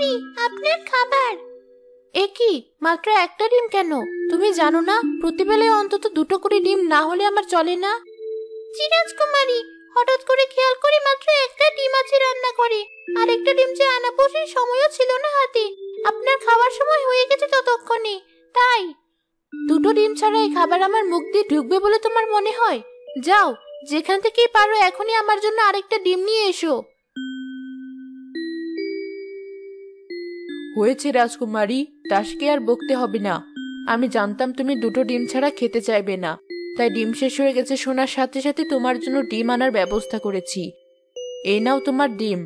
রাজকুমারী, আপনার খাবার। এ কি, মাত্র একটা ডিম কেন? তুমি জানো না প্রতিবেলায় অন্তত দুটো করে ডিম না হলে আমার চলে না? জি রাজকুমারী, হঠাৎ করে খেয়াল করি মাত্র একটা ডিম আছে রান্না করে। আর একটা ডিম যে আনাবো সেই সময়ও ছিল না হাতে। আপনার খাওয়ার সময় হয়ে গেছে ততক্ষণে, তাই। দুটো ডিম ছাড়া এই খাবার আমার মুখ দিয়ে ঢুকবে বলে তোমার মনে হয়? যাও, যেখান থেকেই পারো এখনই আমার জন্য আরেকটা ডিম নিয়ে এসো। হয়েছে রাজকুমারী, দাসকে আর বকতে হবে না। আমি জানতাম তুমি দুটো ডিম ছাড়া খেতে চাইবে না, তাই ডিম শেষ হয়ে গেছে শোনার সাথে সাথে তোমার জন্য ডিম আনার ব্যবস্থা করেছি। এই নাও তোমার ডিম।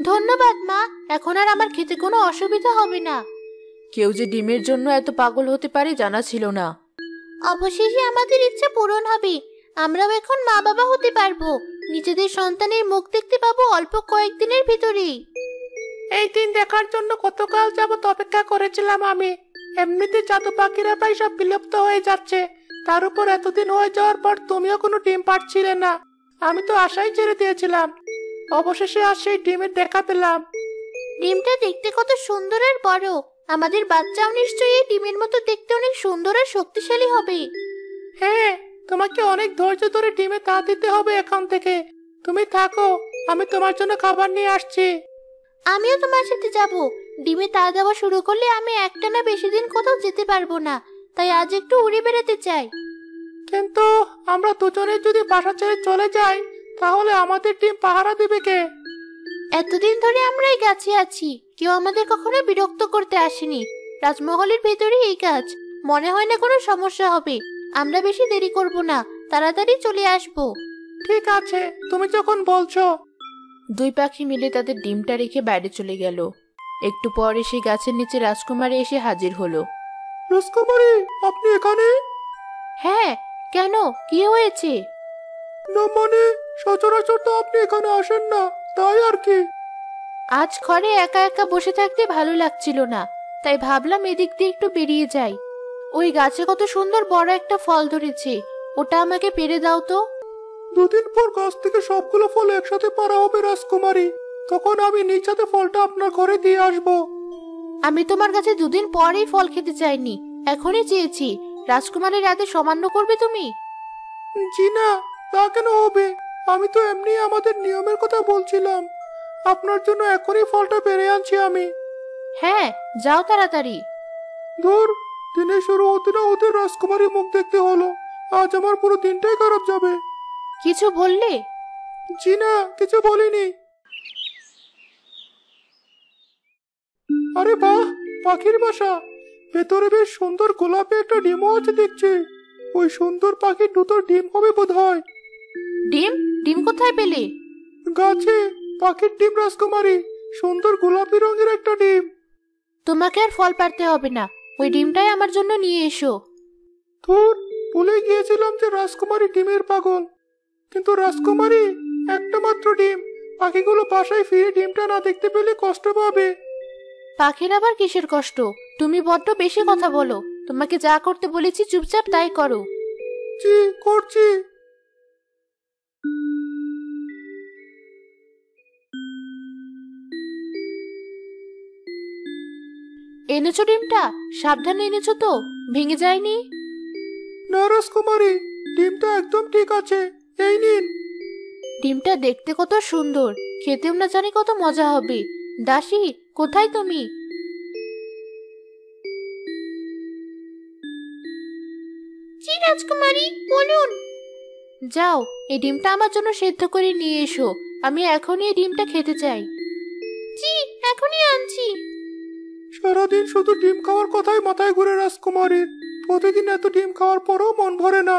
ধন্যবাদ মা, এখন আর আমার খেতে কোনো অসুবিধা হবে না। কেউ যে ডিমের জন্য এত পাগল হতে পারে জানা ছিল না। অবশেষে আমাদের ইচ্ছা পূরণ হবে। আমরাও এখন মা বাবা হতে পারবো। নিজেদের সন্তানের মুখ দেখতে পাবো অল্প কয়েকদিনের ভিতরেই। এই দিন দেখার জন্য কতকাল যাবত অপেক্ষা করেছিলাম আমি। এমনিতে জাদু পাখিরা প্রায় সব বিলুপ্ত হয়ে যাচ্ছে, তার উপর এতদিন হয়ে যাওয়ার পর তুমিও কোনো ডিম পাচ্ছিলে না। আমি তো আশাই ছেড়ে দিয়েছিলাম। অবশেষে আজ সেই ডিমের দেখা পেলাম। ডিমটা দেখতে কত সুন্দর আর বড়। আমাদের বাচ্চাও নিশ্চয়ই এই ডিমের মতো দেখতে অনেক সুন্দর আর শক্তিশালী হবে। হ্যাঁ, তোমাকে অনেক ধৈর্য ধরে ডিমে তা দিতে হবে এখন থেকে। তুমি থাকো, আমি তোমার জন্য খাবার নিয়ে আসছি। আমিও তোমার সাথে যাব। ডিমে তা দেওয়া শুরু করলে আমি একটানা বেশি দিন কোথাও যেতে পারবো না, তাই আজ একটু উড়ে বেড়াতে চাই। কিন্তু আমরা দুজনে যদি বাসা ছেড়ে চলে যাই, তাহলে আমাদের ডিম পাহারা দেবে কে? এতদিন ধরে আমরা এই গাছে আছি, কেউ আমাদের কখনো বিরক্ত করতে আসেনি। রাজমহলের ভেতরে এই কাজ, মনে হয় না কোনো সমস্যা হবে। আমরা বেশি দেরি করব না, তাড়াতাড়ি চলে আসবো। ঠিক আছে, তুমি যখন বলছো। দুই পাখি মিলে তাদের ডিমটা রেখে বাইরে চলে গেল। একটু পরে সেই গাছের নিচে রাজকুমারী এসে হাজির হলো। রাজকুমারী, আপনি এখানে? হ্যাঁ, কেন, কি হয়েছে? না মানে, সচরাচর তো আপনি এখানে আসেন না, তাই আর কি। আজ ঘরে একা একা বসে থাকতে ভালো লাগছিল না, তাই ভাবলাম এদিক দিয়ে একটু বেরিয়ে যাই। ওই গাছে কত সুন্দর বড় একটা ফল ধরেছে, ওটা আমাকে পেড়ে দাও তো। দুদিন পর গাছ থেকে সবগুলো ফল একসাথে পাড়া হবে রাজকুমারী, তখন আমি নিজ হাতে ফলটা আপনার ঘরে দিয়ে আসবো। আমি তোমার কাছে দুদিন পরেই ফল খেতে চাইনি, এখনই চেয়েছি। রাজকুমারীর রাতে সামান্য করবে তুমি? জি না, তা কেন হবে? আমি তো এমনি আমাদের নিয়মের কথা বলছিলাম। আপনার জন্য এখনই ফলটা পেরে আনছি আমি। হ্যাঁ, যাও তাড়াতাড়ি। ধুর, দিনের শুরু হতে না হতে রাজকুমারী মুখ দেখতে হলো। আজ আমার পুরো দিনটাই খারাপ যাবে। কিছু বললে? জি না, কিছু বলিনি। আরে বাহ, পাখির বাসা। ভেতরে বেশ সুন্দর গোলাপি একটা ডিমও আছে দেখছি। ওই সুন্দর পাখির দুটো ডিম হবে বোধহয়। ডিম? ডিম কোথায় পেলে? গাছে পাখির ডিম রাজকুমারী, সুন্দর গোলাপি রঙের একটা ডিম। তোমাকে আর ফল পাড়তে হবে না, ওই ডিমটাই আমার জন্য নিয়ে এসো। ধুর, ভুলে গিয়েছিলাম যে রাজকুমারী ডিমের পাগল। কিন্তু রাজকুমারী, একটা মাত্র ডিম, পাখিগুলো বাসায় ফিরে ডিমটা না দেখতে পেলে কষ্ট পাবে। পাখির আবার কিসের কষ্ট? তুমি বড্ড বেশি কথা বলো। তোমাকে যা করতে বলেছি চুপচাপ তাই করো। জি, করছি। এনেছো ডিমটা? সাবধানে এনেছো তো? ভেঙে যায়নি? না রাজকুমারী, ডিমটা একদম ঠিক আছে, এই নিন। ডিমটা দেখতে কত সুন্দর, খেতেও না জানি কত মজা হবে। দাসী, কোথায় তুমি? জি রাজকুমারী, বলুন। যাও, এই ডিমটা আমার জন্য সেদ্ধ করে নিয়ে এসো। আমি এখনই এই ডিমটা খেতে চাই। জি, এখনই আনছি। সারাদিন শুধু ডিম খাওয়ার কথাই মাথায় ঘুরে রাজকুমারীর। প্রতিদিন এত ডিম খাওয়ার পরও মন ভরে না।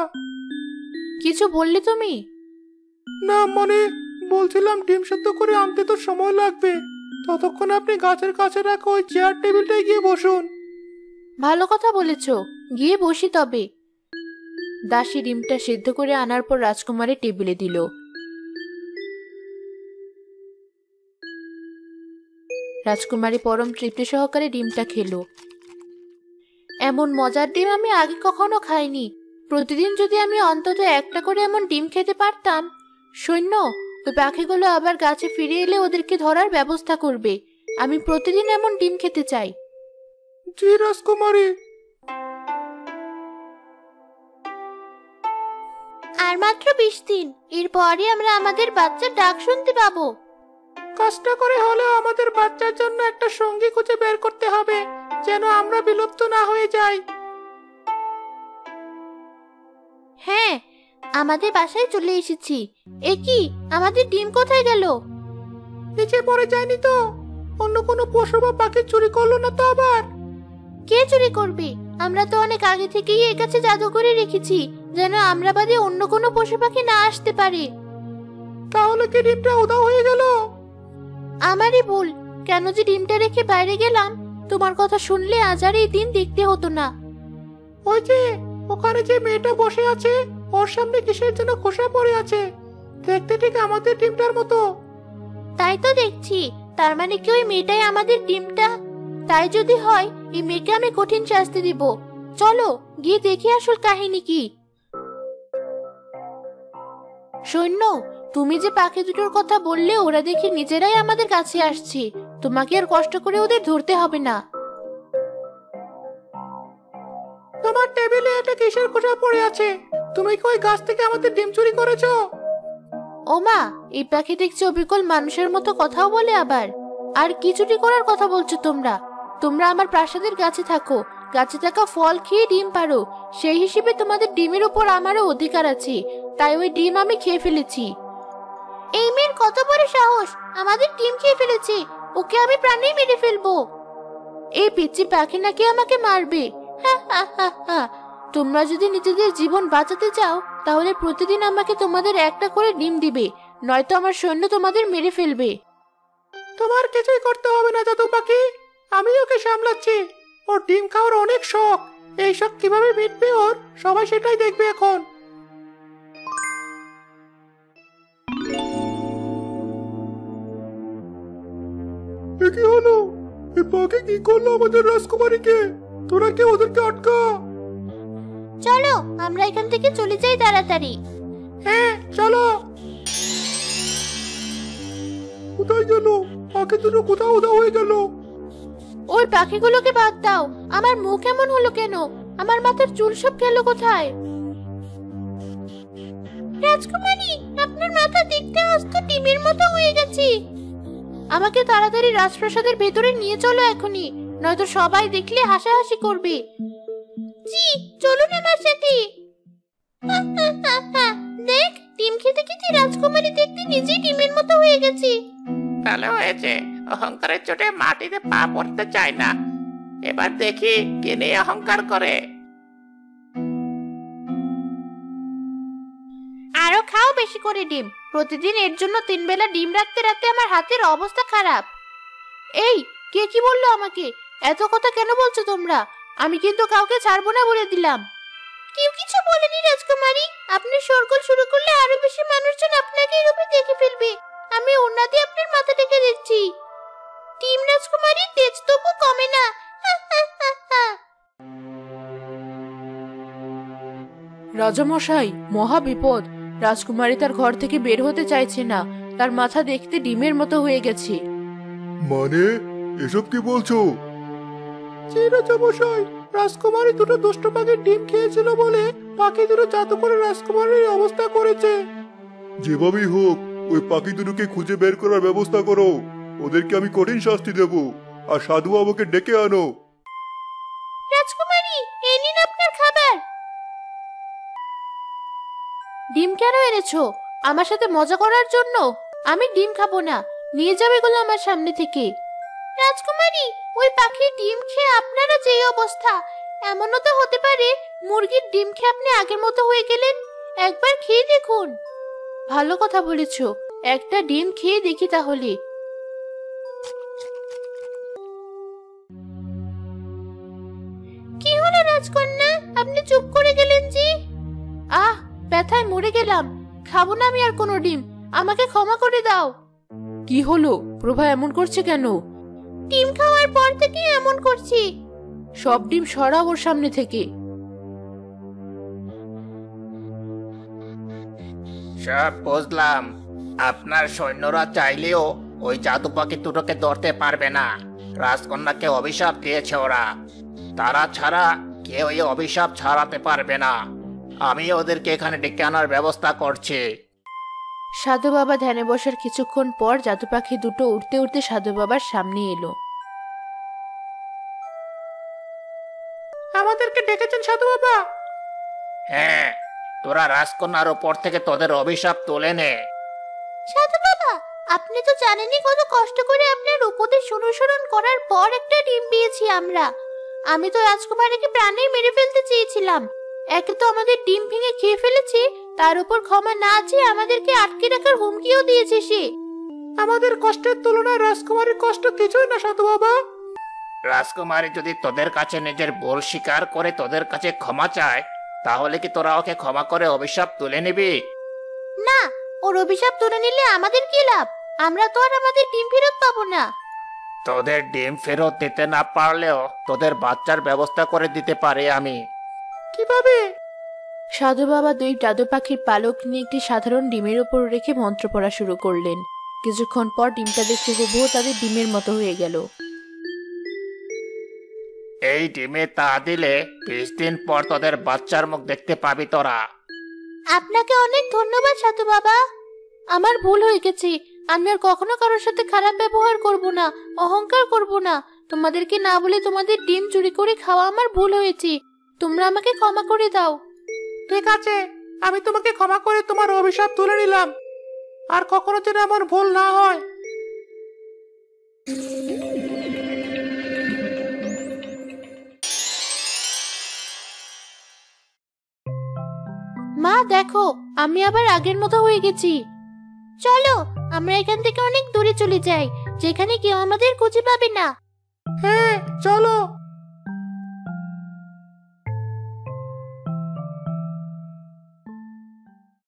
কিছু বললে তুমি? না মানে, বলছিলাম ডিম সেদ্ধ করে আনতে তো সময় লাগবে। ততক্ষণ আপনি গাছের কাছে রাখা ওই চেয়ার টেবিলটায় গিয়ে বসুন। ভালো কথা বলেছো, গিয়ে বসি তবে। দাসী ডিমটা সেদ্ধ করে আনার পর রাজকুমারের টেবিলে দিল। রাজকুমারী পরম তৃপ্তি সহকারে ডিমটা খেলো। এমন মজার ডিম আমি আগে কখনো খাইনি। প্রতিদিন যদি আমি অন্তত একটা করে এমন ডিম খেতে পারতাম। সৈন্য, ওই পাখিগুলো আবার গাছে ফিরে এলে ওদেরকে ধরার ব্যবস্থা করবে। আমি প্রতিদিন এমন ডিম খেতে চাই। জি রাজকুমারী। আর মাত্র 20 দিন, এরপরই আমরা আমাদের বাচ্চার ডাক শুনতে পাবো। কষ্ট করে হলেও আমাদের বাচ্চার জন্য একটা সঙ্গী খুঁজে বের করতে হবে, যেন আমরা বিলুপ্ত না হয়ে যাই। হ্যাঁ, আমাদের বাসায় চলে এসেছি। এ কি, আমাদের ডিম কোথায় গেল? নিচে পড়ে যায়নি তো? অন্য কোনো পশু বা পাখি চুরি করলো না তো আবার? কে চুরি করবে? আমরা তো অনেক আগে থেকেই এর কাছে জাদু করে রেখেছি, যেন আমরা বাদে অন্য কোনো পশু পাখি না আসতে পারে। তাহলে কি ডিমটা উধাও হয়ে গেল? আমারই ভুল। কেন যে ডিমটা রেখে বাইরে গেলাম? তোমার কথা শুনলে আজ আর এই দিন দেখতে হতো না। ওই যে ওখানে যে মেয়েটা বসে আছে, ওর সামনে কিসের জন্য খোসা পড়ে আছে, দেখতে ঠিক আমাদের ডিমটার মতো। তাই তো দেখছি। তার মানে কি ওই মেয়েটাই আমাদের ডিমটা? তাই যদি হয়, এই মেয়েকে আমি কঠিন শাস্তি দিব। চলো গিয়ে দেখি আসল কাহিনী কি। সৈন্য, তুমি যে পাখি দুটোর কথা বললে, ওরা দেখি নিজেরাই আমাদের কাছে আসছে। তোমাকে আর কষ্ট করে ওদের ধরতে হবে না। তোমার টেবিলে এটা কিসের খোসা পড়ে আছে? তুমি কি ওই গাছ থেকে আমাদের ডিম চুরি করেছো? ওমা, এই পাখি দেখছি অবিকল মানুষের মতো কথাও বলে আবার। আর কি চুরি করার কথা বলছো তোমরা? তোমরা আমার প্রাসাদের গাছে থাকো, গাছে থাকা ফল খেয়ে ডিম পারো। সেই হিসেবে তোমাদের ডিমের উপর আমারও অধিকার আছে, তাই ওই ডিম আমি খেয়ে ফেলেছি। এই মেয়ের কত বড় সাহস, আমাদের ডিম খেয়ে ফেলেছে! ওকে আমি প্রাণেই মেরে ফেলবো। এই পিচ্চি পাখি নাকি আমাকে মারবে? হা হা হা হা। তোমরা যদি নিজেদের জীবন বাঁচাতে চাও, তাহলে প্রতিদিন আমাকে তোমাদের একটা করে ডিম দিবে, নয়তো আমার সৈন্য তোমাদের মেরে ফেলবে। তোমার কিছুই করতে হবে না জাদু পাখি, আমি ওকে সামলাচ্ছি। ওর ডিম খাওয়ার অনেক শখ, এই শখ কিভাবে মিটবে ওর, সবাই সেটাই দেখবে এখন। কি হলো? এই পাখি কি করলো আমাদের রাজকুমারীকে? তোরা কে ওদেরকে আটকা। চলো আমরা এখান থেকে চলে যাই তাড়াতাড়ি। হ্যাঁ চলো। কোথায় গেল পাখি দুটো? কোথাও উধাও হয়ে গেল। ওই পাখিগুলোকে বাদ দাও। আমার মুখ এমন হলো কেন? আমার মাথার চুল সব গেল কোথায়? রাজকুমারী, আপনার মাথা দেখতে আস্ত ডিমের মতো হয়ে গেছে। আমাকে তাড়াতাড়ি রাজপ্রাসাদের ভেতরে নিয়ে চলো এখনই, নয়তো সবাই দেখলে হাসাহাসি করবে। জি, চলুন আমার সাথে। দেখ, ডিম খেতে খেতে রাজকুমারী দেখতে নিজেই ডিমের মতো হয়ে গেছে। ভালো হয়েছে, অহংকারের চোটে মাটিতে পা পড়তে চায় না। এবার দেখি কে নিয়ে অহংকার করে। আরো খাও বেশি করে ডিম। প্রতিদিন এর জন্য 3 বেলা ডিম রাখতে রাখতে আমার হাতের অবস্থা খারাপ। এই, কে কি বললো আমাকে? এত কথা কেন বলছো তোমরা? আমি কিন্তু কাউকে ছাড়বো না বলে দিলাম। কেউ কিছু বলেনি রাজকুমারী। আপনি শোরগোল শুরু করলে আরো বেশি মানুষজন আপনাকে এভাবে দেখে ফেলবে। আমি ওড়না দিয়ে আপনার মাথা ঢেকে দিচ্ছি। টিম রাজকুমারী তেজ তবু কমে না। রাজামশাই, মহা বিপদ! রাজকুমারী তার ঘর থেকে বের হতে চাইছে না। তার মাথা দেখতে ডিমের মতো হয়ে গেছে। মানে এসব কি বলছো? জি রাজামশাই, রাজকুমারী দুটো দুষ্ট পাখির ডিম খেয়েছিল বলে পাখি দুটো জাদু করে রাজকুমারীর অবস্থা করেছে। যেভাবেই হোক ওই পাখি দুটোকে খুঁজে বের করার ব্যবস্থা করো। ওদেরকে আমি কঠিন শাস্তি দেব। আর সাধু বাবাকে ডেকে আনো। রাজকুমারী, এই নিন আপনার খাবার। ডিম কেন এনেছো? আমার সাথে মজা করার জন্য? আমি ডিম খাবো না। নিয়ে যাবে এগুলো আমার সামনে থেকে। রাজকুমারী, ওই পাখির ডিম খেয়ে আপনারা যে অবস্থা, এমনও তো হতে পারে মুরগির ডিম খেয়ে আপনি আগের মতো হয়ে গেলেন। একবার খেয়ে দেখুন। ভালো কথা বলেছো, একটা ডিম খেয়ে দেখি তাহলে। কি হলো রাজকন্যা, আপনি চুপ করে গেলেন যে? আহ, ব্যথায় মরে গেলাম। খাবো না আমি আর কোনো ডিম। আমাকে ক্ষমা করে দাও। কি হলো? প্রভা এমন করছে কেন? ডিম খাওয়ার পর থেকে এমন করছি। সব ডিম সরাও ওর সামনে থেকে। সব বুঝলাম। আপনার সৈন্যরা চাইলেও ওই জাদু পাখি দুটোকে ধরতে পারবে না। রাজকন্যাকে অভিশাপ দিয়েছে ওরা, তারা ছাড়া কেউ এই অভিশাপ ছাড়াতে পারবে না। আমি ওদেরকে এখানে ডেকে আনার ব্যবস্থা করছি। সাধু বাবা ধ্যানে বসার কিছুক্ষণ পর জাদু পাখি দুটো উড়তে উড়তে সাধু বাবার সামনে এলো। আমাদেরকে ডেকেছেন সাধু বাবা? হ্যাঁ, তোরা রাজকন্যার উপর থেকে তোদের অভিশাপ তুলে নে। সাধু বাবা, আপনি তো জানেনই কত কষ্ট করে আপনার উপদেশ অনুসরণ করার পর একটা ডিম পেয়েছি আমরা। আমি তো রাজকুমারীকে প্রাণেই মেরে ফেলতে চেয়েছিলাম। একে তো আমাদের ডিম ভেঙে খেয়ে ফেলেছে, তার উপর ক্ষমা না চেয়ে আমাদেরকে আটকে রাখার হুমকিও দিয়েছে সে। আমাদের কষ্টের তুলনায় রাজকুমারীর কষ্ট কিছুই না সাধু বাবা। রাজকুমারী যদি তোদের কাছে নিজের ভুল স্বীকার করে তোদের কাছে ক্ষমা চায়, তাহলে কি তোরা ওকে ক্ষমা করে অভিশাপ তুলে নিবি? না, ওর অভিশাপ তুলে নিলে আমাদের কি লাভ? আমরা তো আর আমাদের ডিম ফেরত পাবো না। তোদের ডিম ফেরত দিতে না পারলেও তোদের বাচ্চার ব্যবস্থা করে দিতে পারি আমি। কিভাবে? সাধু বাবা দুই জাদু পাখির পালক নিয়ে একটি সাধারণ ডিমের উপর রেখে মন্ত্র পড়া শুরু করলেন। কিছুক্ষণ পর ডিমটা দেখতে হুবহু তাদের ডিমের মতো হয়ে গেল। এই ডিমে তা দিলে 20 দিন পর তোদের বাচ্চার মুখ দেখতে পাবি তোরা। আপনাকে অনেক ধন্যবাদ সাধু বাবা। আমার ভুল হয়ে গেছে। আমি আর কখনো কারোর সাথে খারাপ ব্যবহার করব না, অহংকার করব না। তোমাদেরকে না বলে তোমাদের ডিম চুরি করে খাওয়া আমার ভুল হয়েছে। তোমরা আমাকে ক্ষমা করে দাও। ঠিক আছে, আমি তোমাকে ক্ষমা করে তোমার অভিশাপ তুলে নিলাম। আর কখনো যেন আমার ভুল না হয়। মা দেখো, আমি আবার আগের মতো হয়ে গেছি। চলো আমরা এখান থেকে অনেক দূরে চলে যাই, যেখানে কেউ আমাদের খুঁজে পাবে না। হ্যাঁ চলো।